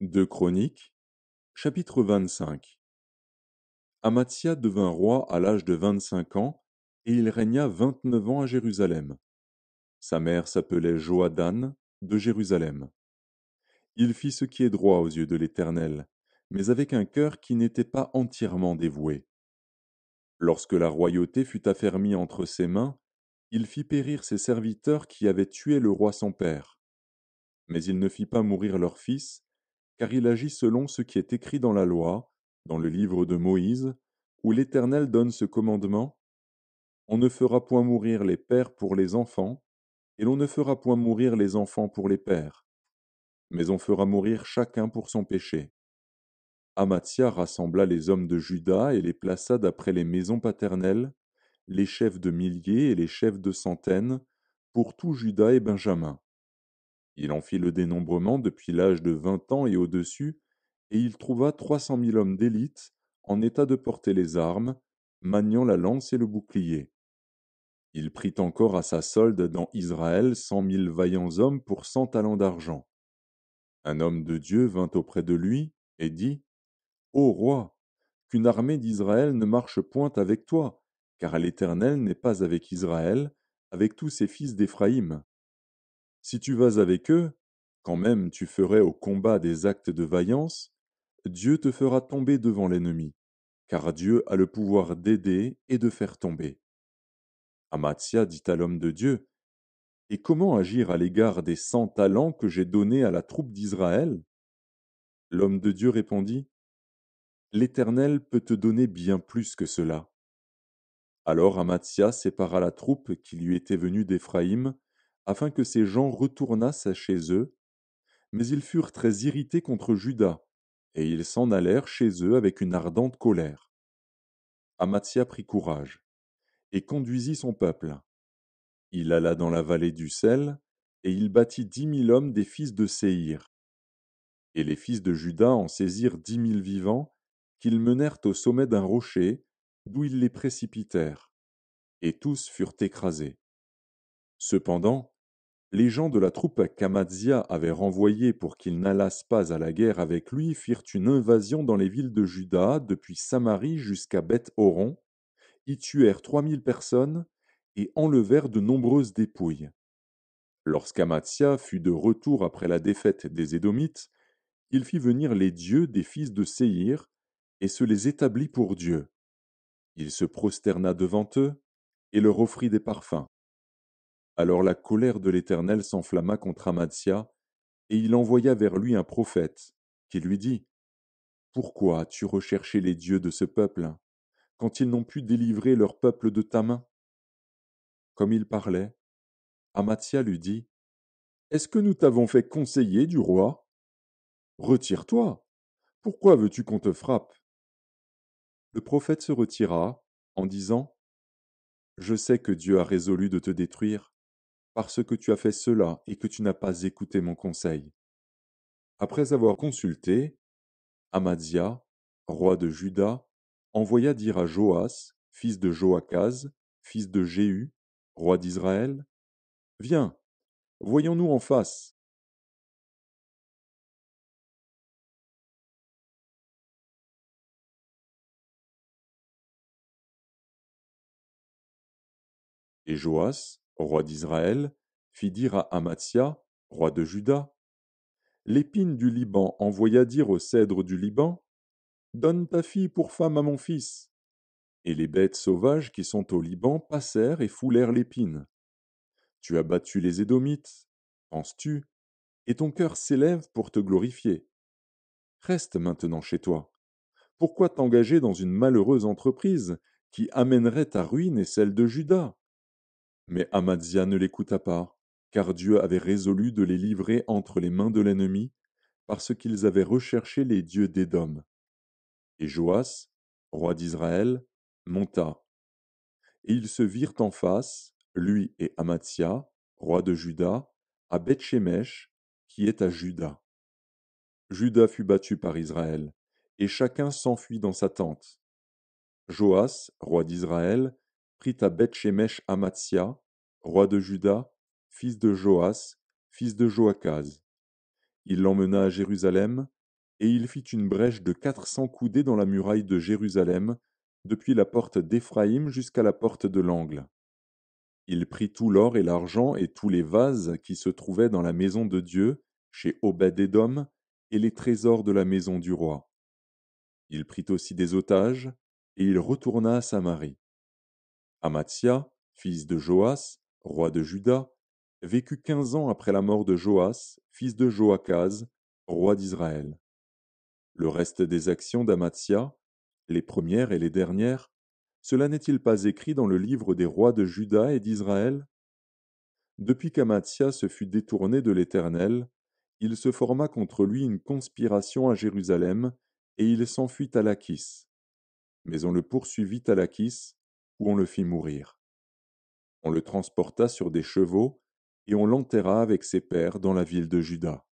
Deux Chroniques, chapitre 25. Amathia devint roi à l'âge de 25 ans, et il régna 29 ans à Jérusalem. Sa mère s'appelait Joadan de Jérusalem. Il fit ce qui est droit aux yeux de l'Éternel, mais avec un cœur qui n'était pas entièrement dévoué. Lorsque la royauté fut affermie entre ses mains, il fit périr ses serviteurs qui avaient tué le roi son père. Mais il ne fit pas mourir leur fils, car il agit selon ce qui est écrit dans la loi, dans le livre de Moïse, où l'Éternel donne ce commandement: On ne fera point mourir les pères pour les enfants, et l'on ne fera point mourir les enfants pour les pères, mais on fera mourir chacun pour son péché. Amathia rassembla les hommes de Juda et les plaça d'après les maisons paternelles, les chefs de milliers et les chefs de centaines, pour tout Juda et Benjamin. Il en fit le dénombrement depuis l'âge de 20 ans et au-dessus, et il trouva 300 000 hommes d'élite, en état de porter les armes, maniant la lance et le bouclier. Il prit encore à sa solde dans Israël 100 000 vaillants hommes pour 100 talents d'argent. Un homme de Dieu vint auprès de lui et dit: Ô roi, qu'une armée d'Israël ne marche point avec toi, car l'Éternel n'est pas avec Israël, avec tous ses fils d'Éphraïm. Si tu vas avec eux, quand même tu ferais au combat des actes de vaillance, Dieu te fera tomber devant l'ennemi, car Dieu a le pouvoir d'aider et de faire tomber. Amathia dit à l'homme de Dieu: Et comment agir à l'égard des 100 talents que j'ai donnés à la troupe d'Israël? L'homme de Dieu répondit: L'Éternel peut te donner bien plus que cela. Alors Amathia sépara la troupe qui lui était venue d'Éphraïm, afin que ces gens retournassent chez eux, mais ils furent très irrités contre Juda, et ils s'en allèrent chez eux avec une ardente colère. Amathia prit courage, et conduisit son peuple. Il alla dans la vallée du Sel, et il bâtit 10 000 hommes des fils de Séhir. Et les fils de Juda en saisirent 10 000 vivants, qu'ils menèrent au sommet d'un rocher, d'où ils les précipitèrent, et tous furent écrasés. Cependant, les gens de la troupe qu'Amatzia avait renvoyés pour qu'ils n'allassent pas à la guerre avec lui firent une invasion dans les villes de Juda, depuis Samarie jusqu'à Beth-Horon, y tuèrent 3 000 personnes et enlevèrent de nombreuses dépouilles. Lorsqu'Amatzia fut de retour après la défaite des Édomites, il fit venir les dieux des fils de Séhir et se les établit pour Dieu. Il se prosterna devant eux et leur offrit des parfums. Alors la colère de l'Éternel s'enflamma contre Amatzia, et il envoya vers lui un prophète, qui lui dit: Pourquoi as-tu recherché les dieux de ce peuple, quand ils n'ont pu délivrer leur peuple de ta main? Comme il parlait, Amatzia lui dit: Est-ce que nous t'avons fait conseiller du roi? Retire-toi. Pourquoi veux-tu qu'on te frappe? Le prophète se retira, en disant: Je sais que Dieu a résolu de te détruire, parce que tu as fait cela et que tu n'as pas écouté mon conseil. Après avoir consulté, Amatzia, roi de Juda, envoya dire à Joas, fils de Joachaz, fils de Jéhu, roi d'Israël: Viens, voyons-nous en face. Et Joas, roi d'Israël, fit dire à Amatzia, roi de Juda: L'épine du Liban envoya dire au cèdre du Liban: Donne ta fille pour femme à mon fils. Et les bêtes sauvages qui sont au Liban passèrent et foulèrent l'épine. Tu as battu les Édomites, penses-tu, et ton cœur s'élève pour te glorifier. Reste maintenant chez toi. Pourquoi t'engager dans une malheureuse entreprise qui amènerait ta ruine et celle de Juda? Mais Amatzia ne l'écouta pas, car Dieu avait résolu de les livrer entre les mains de l'ennemi, parce qu'ils avaient recherché les dieux d'Édom. Et Joas, roi d'Israël, monta, et ils se virent en face, lui et Amatzia, roi de Juda, à Beth-Shemesh, qui est à Juda. Juda fut battu par Israël, et chacun s'enfuit dans sa tente. Joas, roi d'Israël, prit à Beth-Shemesh Amatzia, roi de Juda, fils de Joas, fils de Joachaz. Il l'emmena à Jérusalem, et il fit une brèche de 400 coudées dans la muraille de Jérusalem, depuis la porte d'Éphraïm jusqu'à la porte de l'angle. Il prit tout l'or et l'argent et tous les vases qui se trouvaient dans la maison de Dieu, chez Obed-Édom, et les trésors de la maison du roi. Il prit aussi des otages, et il retourna à Samarie. Amatsia, fils de Joas, roi de Juda, vécut 15 ans après la mort de Joas, fils de Joachaz, roi d'Israël. Le reste des actions d'Amatsia, les premières et les dernières, cela n'est-il pas écrit dans le livre des rois de Juda et d'Israël? Depuis qu'Amatsia se fut détourné de l'Éternel, il se forma contre lui une conspiration à Jérusalem, et il s'enfuit à Lachis. Mais on le poursuivit à Lachis, où on le fit mourir. On le transporta sur des chevaux, et on l'enterra avec ses pères dans la ville de Juda.